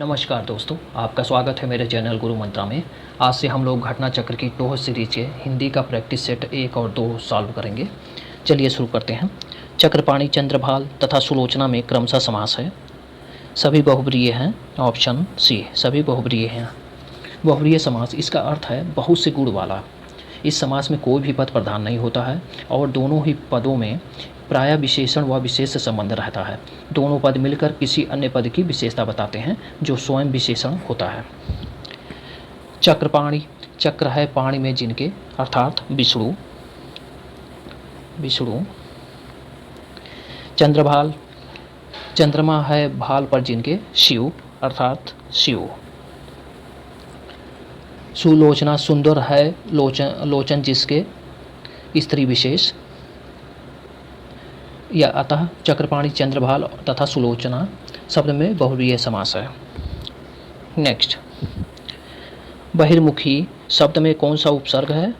नमस्कार दोस्तों, आपका स्वागत है मेरे चैनल गुरु मंत्रा में। आज से हम लोग घटना चक्र की टोह सीरीज के हिंदी का प्रैक्टिस सेट 1 और 2 सॉल्व करेंगे। चलिए शुरू करते हैं। चक्रपाणी, चंद्रभाल तथा सुलोचना में क्रमशः समास है। सभी बहुब्रीय हैं, ऑप्शन सी, सभी बहुब्रीय हैं। बहुब्रीय समास, इसका अर्थ है बहुत से गुण वाला। इस समास में कोई भी पद प्रधान नहीं होता है और दोनों ही पदों में प्रायः विशेषण व विशेष संबंध रहता है। दोनों पद मिलकर किसी अन्य पद की विशेषता बताते हैं जो स्वयं विशेषण होता है। चक्रपाणी, चक्र है पाणी में जिनके, अर्थात विष्णु। चंद्रभाल, चंद्रमा है भाल पर जिनके, शिव, अर्थात शिव। सुलोचना, सुंदर है लोचन जिसके, स्त्री विशेष। या अतः चक्रपाणी, चंद्रभाल तथा सुलोचना शब्द में बहुब्रीय समास है। नेक्स्ट, बहिर्मुखी शब्द में कौन सा उपसर्ग है?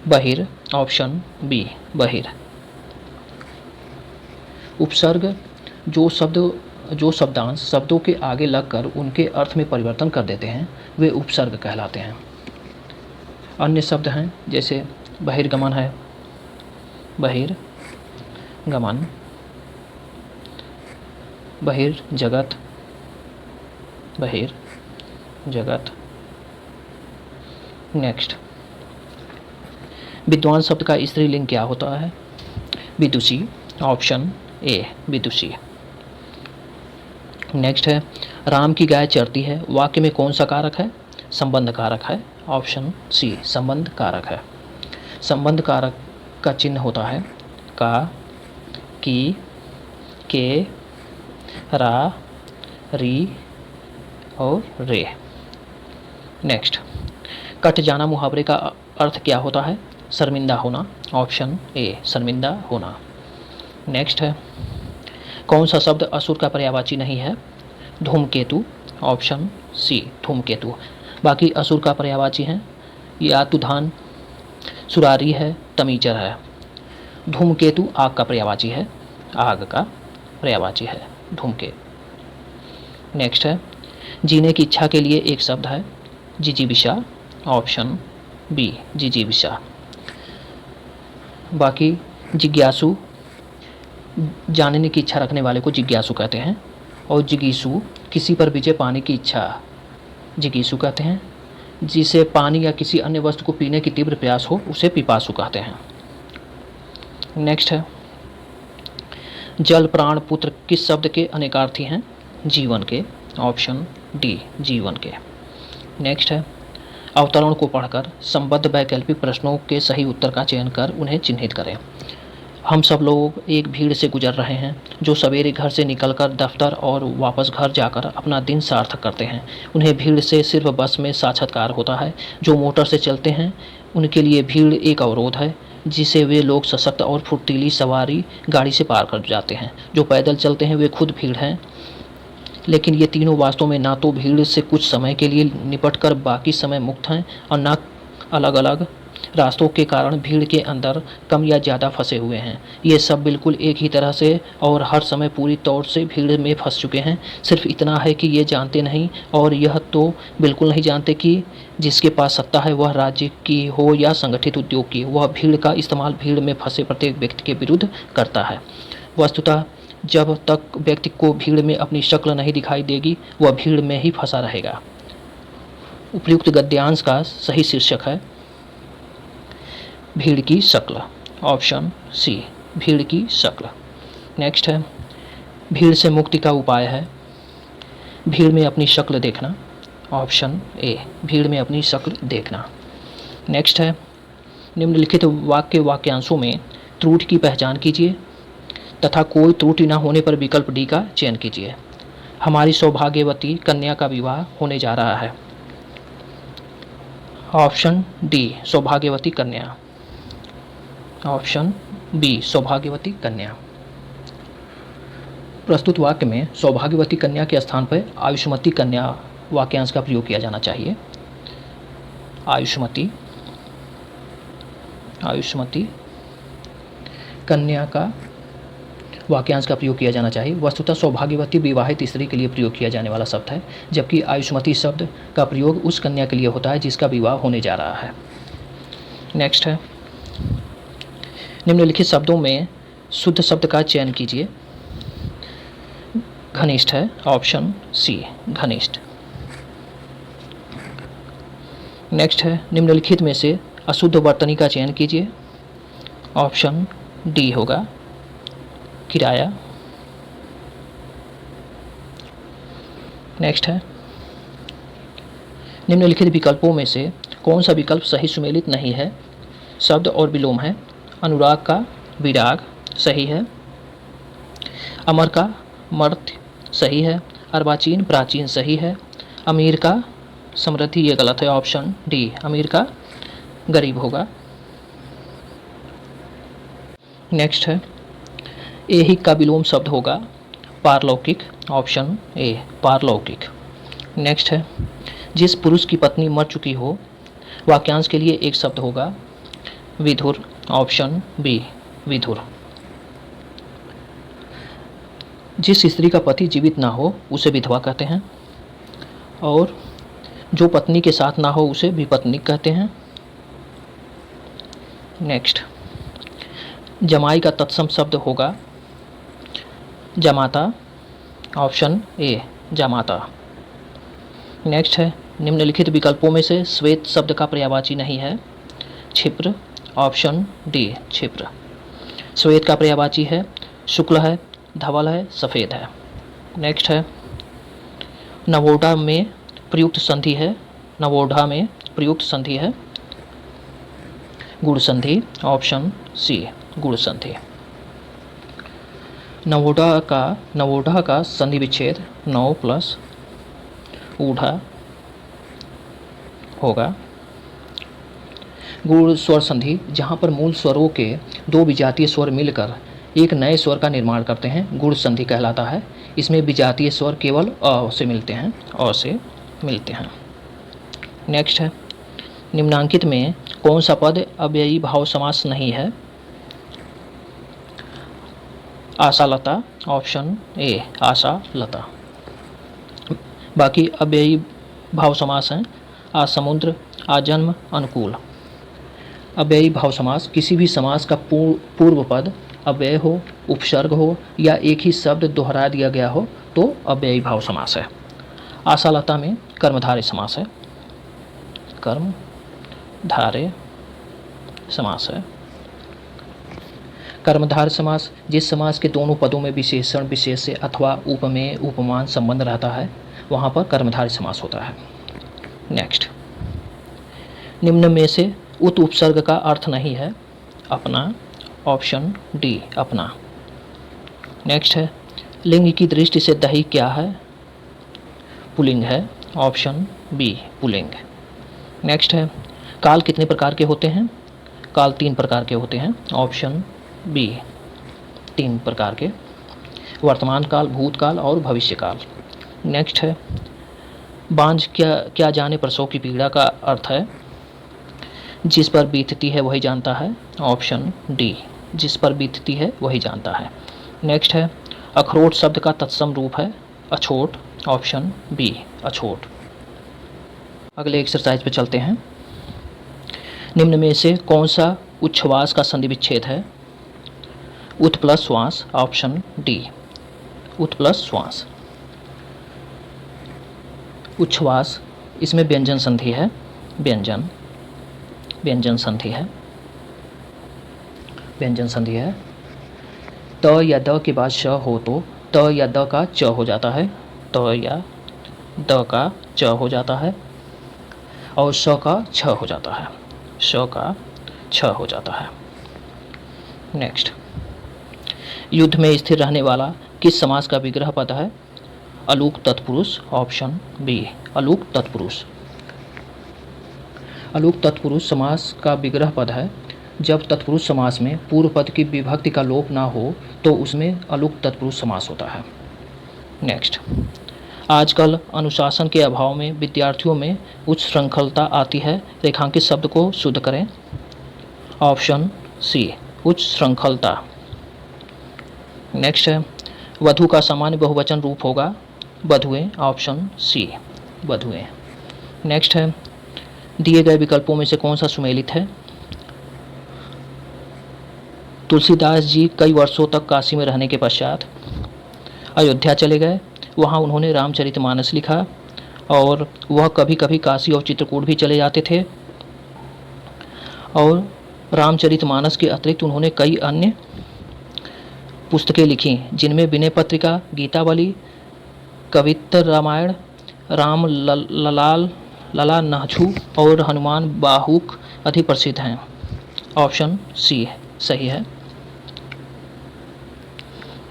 बहिर, ऑप्शन बी, बहिर। उपसर्ग जो शब्दांश शब्दों के आगे लगकर उनके अर्थ में परिवर्तन कर देते हैं वे उपसर्ग कहलाते हैं। अन्य शब्द हैं जैसे बहिर्गमन है, बहिर्गमन, बहिर्जगत, बहिर्जगत। नेक्स्ट, विद्वान शब्द का स्त्रीलिंग क्या होता है? विदुषी, ऑप्शन ए, विदुषी। नेक्स्ट है, राम की गाय चरती है, वाक्य में कौन सा कारक है? संबंध कारक है, ऑप्शन सी, संबंध कारक है। संबंध कारक का चिन्ह होता है का, की, के, रा, री और रे। नेक्स्ट, कट जाना मुहावरे का अर्थ क्या होता है? शर्मिंदा होना, ऑप्शन ए, शर्मिंदा होना। नेक्स्ट है, कौन सा शब्द असुर का पर्यायवाची नहीं है? धूमकेतु, ऑप्शन सी, धूमकेतु। बाकी असुर का पर्यायवाची हैं यातुधान, सुरारी है, तमीचर है। धूमकेतु आग का पर्यायवाची है, आग का पर्यायवाची है धूमकेतु। नेक्स्ट है, जीने की इच्छा के लिए एक शब्द है जिजीविषा, ऑप्शन बी, जिजीविषा। बाकी जिज्ञासु, जानने की इच्छा रखने वाले को जिज्ञासु कहते हैं और जिगीसु, किसी पर विजय पाने की इच्छा, जिगीसु कहते हैं। जिसे पानी या किसी अन्य वस्तु को पीने की तीव्र प्यास हो उसे पिपासु कहते हैं। नेक्स्ट है, जल, प्राण, पुत्र किस शब्द के अनेकार्थी हैं? जीवन के, ऑप्शन डी, जीवन के। नेक्स्ट है, अवतरण को पढ़कर संबद्ध वैकल्पिक प्रश्नों के सही उत्तर का चयन कर उन्हें चिन्हित करें। हम सब लोग एक भीड़ से गुजर रहे हैं जो सवेरे घर से निकलकर दफ्तर और वापस घर जाकर अपना दिन सार्थक करते हैं। उन्हें भीड़ से सिर्फ बस में साक्षात्कार होता है। जो मोटर से चलते हैं उनके लिए भीड़ एक अवरोध है जिसे वे लोग सशक्त और फुर्तीली सवारी गाड़ी से पार कर जाते हैं। जो पैदल चलते हैं वे खुद भीड़ हैं, लेकिन ये तीनों वास्तव में ना तो भीड़ से कुछ समय के लिए निपटकर बाकी समय मुक्त हैं और ना अलग अलग रास्तों के कारण भीड़ के अंदर कम या ज़्यादा फंसे हुए हैं। ये सब बिल्कुल एक ही तरह से और हर समय पूरी तौर से भीड़ में फंस चुके हैं। सिर्फ इतना है कि ये जानते नहीं और यह तो बिल्कुल नहीं जानते कि जिसके पास सत्ता है वह राज्य की हो या संगठित उद्योग की, वह भीड़ का इस्तेमाल भीड़ में फंसे प्रत्येक व्यक्ति के विरुद्ध करता है। वस्तुतः जब तक व्यक्ति को भीड़ में अपनी शक्ल नहीं दिखाई देगी वह भीड़ में ही फंसा रहेगा। उपयुक्त गद्यांश का सही शीर्षक है भीड़ की शक्ल, ऑप्शन सी, भीड़ की शक्ल। नेक्स्ट है, भीड़ से मुक्ति का उपाय है भीड़ में अपनी शक्ल देखना, ऑप्शन ए, भीड़ में अपनी शक्ल देखना। नेक्स्ट है, निम्नलिखित वाक्यांशों में त्रुटि की पहचान कीजिए तथा कोई त्रुटि न होने पर विकल्प डी का चयन कीजिए। हमारी सौभाग्यवती कन्या का विवाह होने जा रहा है, ऑप्शन डी, सौभाग्यवती कन्या, ऑप्शन बी, सौभाग्यवती कन्या। प्रस्तुत वाक्य में सौभाग्यवती कन्या के स्थान पर आयुष्मती कन्या वाक्यांश का प्रयोग किया जाना चाहिए। आयुष्मती कन्या का वाक्यांश का प्रयोग किया जाना चाहिए। वस्तुतः सौभाग्यवती विवाहित स्त्री के लिए प्रयोग किया जाने वाला शब्द है, जबकि आयुष्मती शब्द का प्रयोग उस कन्या के लिए होता है जिसका विवाह होने जा रहा है। नेक्स्ट है, निम्नलिखित शब्दों में शुद्ध शब्द का चयन कीजिए। घनिष्ठ है, ऑप्शन सी घनिष्ठ। नेक्स्ट है, निम्नलिखित में से अशुद्ध वर्तनी का चयन कीजिए। ऑप्शन डी होगा किराया। नेक्स्ट है, निम्नलिखित विकल्पों में से कौन सा विकल्प सही सुमेलित नहीं है? शब्द और विलोम है। अनुराग का विराग सही है। अमर का मर्त्य सही है। अर्वाचीन प्राचीन सही है। अमीर का समृद्धि ये गलत है, ऑप्शन डी अमीर का गरीब होगा। नेक्स्ट है, ऐहिक का विलोम शब्द होगा पारलौकिक, ऑप्शन ए पारलौकिक। नेक्स्ट है, जिस पुरुष की पत्नी मर चुकी हो, वाक्यांश के लिए एक शब्द होगा विधुर, ऑप्शन बी विधुर। जिस स्त्री का पति जीवित ना हो उसे विधवा कहते हैं, और जो पत्नी के साथ ना हो उसे विपत्निक कहते हैं। नेक्स्ट, जमाई का तत्सम शब्द होगा जमाता, ऑप्शन ए जमाता। नेक्स्ट है, निम्नलिखित विकल्पों में से श्वेत शब्द का पर्यायवाची नहीं है। क्षिप्र, ऑप्शन डी क्षिप्र। श्वेत का पर्यायवाची है शुक्ल है, धवल है, सफ़ेद है। नेक्स्ट है, नवोढ़ा में प्रयुक्त संधि है। नवोढ़ा में प्रयुक्त संधि है गुण संधि, ऑप्शन सी गुण संधि। नवोढ़ा का संधि विच्छेद 9 प्लस ऊढ़ा होगा। गुण स्वर संधि, जहाँ पर मूल स्वरों के दो विजातीय स्वर मिलकर एक नए स्वर का निर्माण करते हैं, गुण संधि कहलाता है। इसमें विजातीय स्वर केवल अ से मिलते हैं, अ से मिलते हैं। नेक्स्ट है, निम्नांकित में कौन सा पद अव्ययी भाव समास नहीं है? Ashalata, option A Ashalata. बाकी अव्ययी भाव समास हैं आसमुद्र, आजन्म, अनुकूल। अव्ययी भाव समास किसी भी समास का पूर्व पद अव्यय हो, उपसर्ग हो या एक ही शब्द दोहरा दिया गया हो तो अव्ययी भाव समास है। आशालता में कर्मधारय समास है, कर्मधारय समास है। कर्मधारय समास जिस समास के दोनों पदों में विशेषण विशेष्य अथवा उपमेय उपमान संबंध रहता है वहाँ पर कर्मधारय समास होता है। नेक्स्ट, निम्न में से उत उपसर्ग का अर्थ नहीं है। अपना, ऑप्शन डी अपना। नेक्स्ट है, लिंग की दृष्टि से दही क्या है? पुल्लिंग है, ऑप्शन बी पुल्लिंग। नेक्स्ट है, काल कितने प्रकार के होते हैं? काल 3 प्रकार के होते हैं, ऑप्शन बी 3 प्रकार के, वर्तमान काल, भूतकाल और भविष्यकाल। नेक्स्ट है, बांझ क्या जाने प्रसव की पीड़ा का अर्थ है? जिस पर बीतती है वही जानता है, ऑप्शन डी जिस पर बीतती है वही जानता है। नेक्स्ट है, अखरोट शब्द का तत्सम रूप है अछोट, ऑप्शन बी अछोट। अगले एक्सरसाइज पे चलते हैं। निम्न में से कौन सा उच्छ्वास का संधि विच्छेद है? उत प्लस श्वास, ऑप्शन डी उत प्लस श्वास। उच्छ्वास इसमें व्यंजन संधि है, व्यंजन संधि है, व्यंजन संधि है। त या द के बाद श हो तो त या द का च हो जाता है, त या द का च हो जाता है और श का छ हो जाता है, श का छ हो जाता है। नेक्स्ट, युद्ध में स्थिर रहने वाला किस समास का विग्रह पद है? अलूक तत्पुरुष, ऑप्शन बी अलूक तत्पुरुष। अलूक तत्पुरुष समास का विग्रह पद है। जब तत्पुरुष समास में पूर्व पद की विभक्ति का लोप ना हो तो उसमें अलूक तत्पुरुष समास होता है। नेक्स्ट, आजकल अनुशासन के अभाव में विद्यार्थियों में उच्च श्रृंखलता आती है। रेखांकित शब्द को शुद्ध करें, ऑप्शन सी उच्च श्रृंखलता। नेक्स्ट है वधु का सामान्य बहुवचन रूप होगा वधुएं, ऑप्शन सी वधुएं। नेक्स्ट है दिए गए विकल्पों में से कौन सा सुमेलित है? तुलसीदास जी कई वर्षों तक काशी में रहने के पश्चात अयोध्या चले गए। वहाँ उन्होंने रामचरितमानस लिखा और वह कभी कभी काशी और चित्रकूट भी चले जाते थे। और रामचरितमानस के अतिरिक्त उन्होंने कई अन्य पुस्तकें लिखी जिनमें विनय पत्रिका, गीतावली, कवित्तर रामायण, राम लला नहछू और हनुमान बाहुक अधिक प्रसिद्ध हैं। ऑप्शन सी सही है।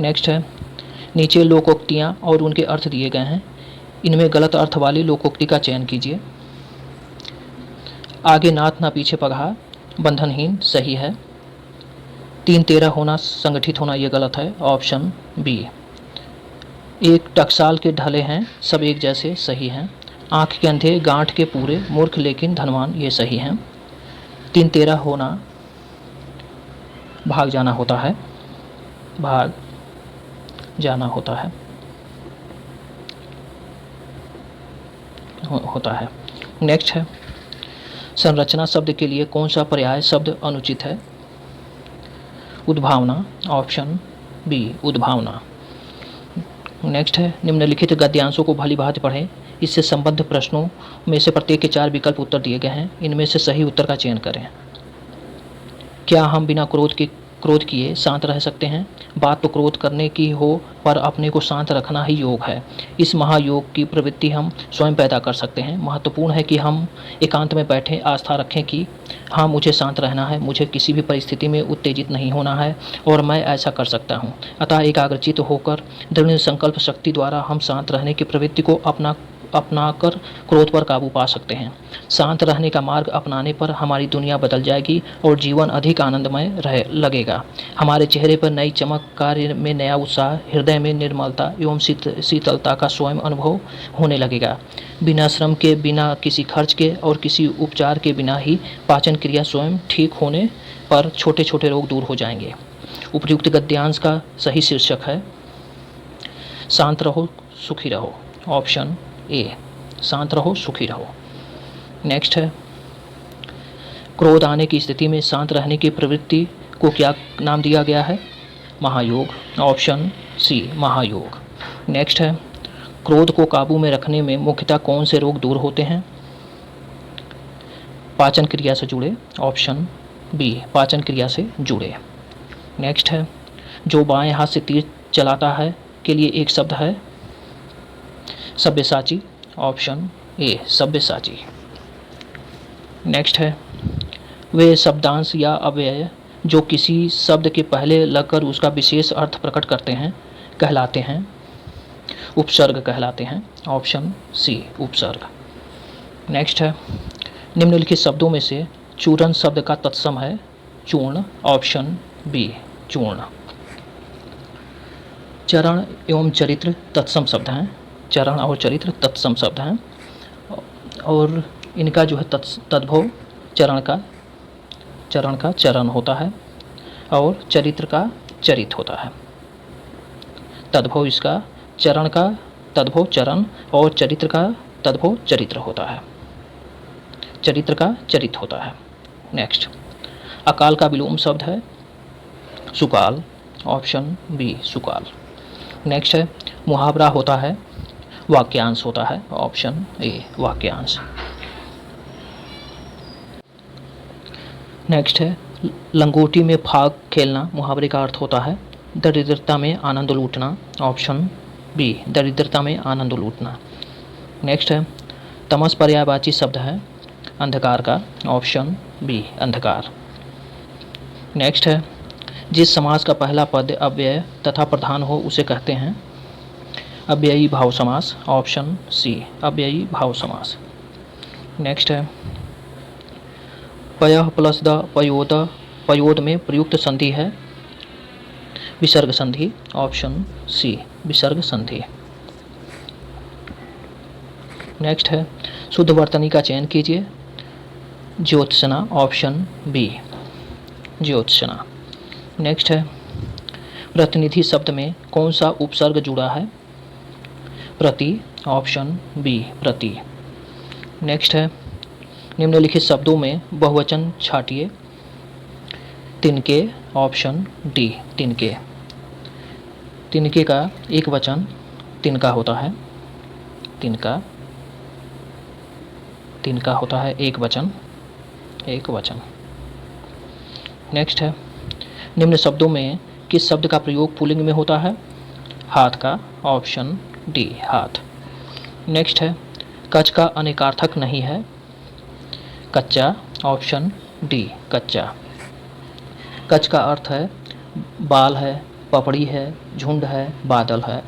नेक्स्ट है नीचे लोकोक्तियाँ और उनके अर्थ दिए गए हैं, इनमें गलत अर्थ वाली लोकोक्ति का चयन कीजिए। आगे नाथ ना पीछे पगहा बंधनहीन सही है। 3-13 होना संगठित होना ये गलत है, ऑप्शन बी। एक टकसाल के ढले हैं सब एक जैसे सही हैं। आँख के अंधे गांठ के पूरे मूर्ख लेकिन धनवान ये सही हैं। 3-13 होना भाग जाना होता है, भाग जाना होता है होता है। नेक्स्ट है संरचना शब्द के लिए कौन सा पर्याय शब्द अनुचित है? उद्भावना, ऑप्शन बी उद्भावना। नेक्स्ट है निम्नलिखित गद्यांशों को भली भांति पढ़ें, इससे संबद्ध प्रश्नों में से प्रत्येक के 4 विकल्प उत्तर दिए गए हैं, इनमें से सही उत्तर का चयन करें। क्या हम बिना क्रोध किए शांत रह सकते हैं? बात तो क्रोध करने की हो पर अपने को शांत रखना ही योग है। इस महायोग की प्रवृत्ति हम स्वयं पैदा कर सकते हैं। महत्वपूर्ण है कि हम एकांत में बैठे आस्था रखें कि हाँ मुझे शांत रहना है, मुझे किसी भी परिस्थिति में उत्तेजित नहीं होना है और मैं ऐसा कर सकता हूँ। अतः एकाग्रचित होकर दृढ़ संकल्प शक्ति द्वारा हम शांत रहने की प्रवृत्ति को अपनाकर क्रोध पर काबू पा सकते हैं। शांत रहने का मार्ग अपनाने पर हमारी दुनिया बदल जाएगी और जीवन अधिक आनंदमय लगेगा। हमारे चेहरे पर नई चमक, कार्य में नया उत्साह, हृदय में निर्मलता एवं शीतलता का स्वयं अनुभव होने लगेगा। बिना श्रम के, बिना किसी खर्च के और किसी उपचार के बिना ही पाचन क्रिया स्वयं ठीक होने पर छोटे छोटे रोग दूर हो जाएंगे। उपयुक्त गद्यांश का सही शीर्षक है शांत रहो सुखी रहो, ऑप्शन ए शांत रहो सुखी रहो। नेक्स्ट है क्रोध आने की स्थिति में शांत रहने की प्रवृत्ति को क्या नाम दिया गया है? महायोग, ऑप्शन सी महायोग। नेक्स्ट है क्रोध को काबू में रखने में मुख्यतः कौन से रोग दूर होते हैं? पाचन क्रिया से जुड़े, ऑप्शन बी पाचन क्रिया से जुड़े। नेक्स्ट है जो बाएं हाथ से तीर चलाता है के लिए एक शब्द है Sabyasachi, option A Sabyasachi. Next है वे शब्दांश या अव्यय जो किसी शब्द के पहले लगकर उसका विशेष अर्थ प्रकट करते हैं कहलाते हैं उपसर्ग कहलाते हैं, ऑप्शन सी उपसर्ग। नेक्स्ट है निम्नलिखित शब्दों में से चूर्ण शब्द का तत्सम है चूर्ण, ऑप्शन बी चूर्ण। चरण एवं चरित्र तत्सम शब्द हैं, चरण और चरित्र तत्सम शब्द हैं और इनका जो है तद्भव चरण का चरण होता है और चरित्र का चरित होता है। तद्भव इसका चरण का तद्भव चरण और चरित्र का तद्भव चरित्र होता है, चरित्र का चरित होता है। नेक्स्ट अकाल का विलोम शब्द है सुकाल, ऑप्शन बी सुकाल। नेक्स्ट है मुहावरा होता है वाक्यांश होता है, ऑप्शन ए वाक्यांश। नेक्स्ट है लंगोटी में फाग खेलना मुहावरे का अर्थ होता है दरिद्रता में आनंद लूटना, ऑप्शन बी दरिद्रता में आनंद लूटना। नेक्स्ट है तमस पर्यायवाची शब्द है अंधकार का, ऑप्शन बी अंधकार। नेक्स्ट है जिस समास का पहला पद अव्यय तथा प्रधान हो उसे कहते हैं अव्ययी भाव समास, ऑप्शन सी अव्ययी भाव समास। नेक्स्ट है पयः प्लस द पयोद में प्रयुक्त संधि है विसर्ग संधि, ऑप्शन सी विसर्ग संधि। नेक्स्ट है शुद्ध वर्तनी का चयन कीजिए ज्योत्सना, ऑप्शन बी ज्योत्सना। नेक्स्ट है प्रतिनिधि शब्द में कौन सा उपसर्ग जुड़ा है? प्रति, ऑप्शन बी प्रति। नेक्स्ट है, निम्नलिखित शब्दों में बहुवचन छाटिए। तिनके, ऑप्शन डी तिनके। तिनके का एक वचन तिनका होता है। तिनका, तिनका होता है एक वचन, एक वचन। नेक्स्ट है, निम्न शब्दों में किस शब्द का प्रयोग पुल्लिंग में होता है? हाथ का, ऑप्शन डी हाथ। नेक्स्ट है, कच का अनेकार्थक नहीं है। कच्चा, ऑप्शन डी कच्चा। कच का अर्थ है बाल है, पपड़ी है, झुंड है, बादल है।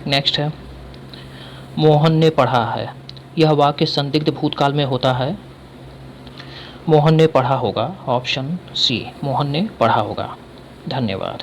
नेक्स्ट है, मोहन ने पढ़ा है। यह वाक्य संदिग्ध भूतकाल में होता है। मोहन ने पढ़ा होगा, ऑप्शन सी मोहन ने पढ़ा होगा। धन्यवाद।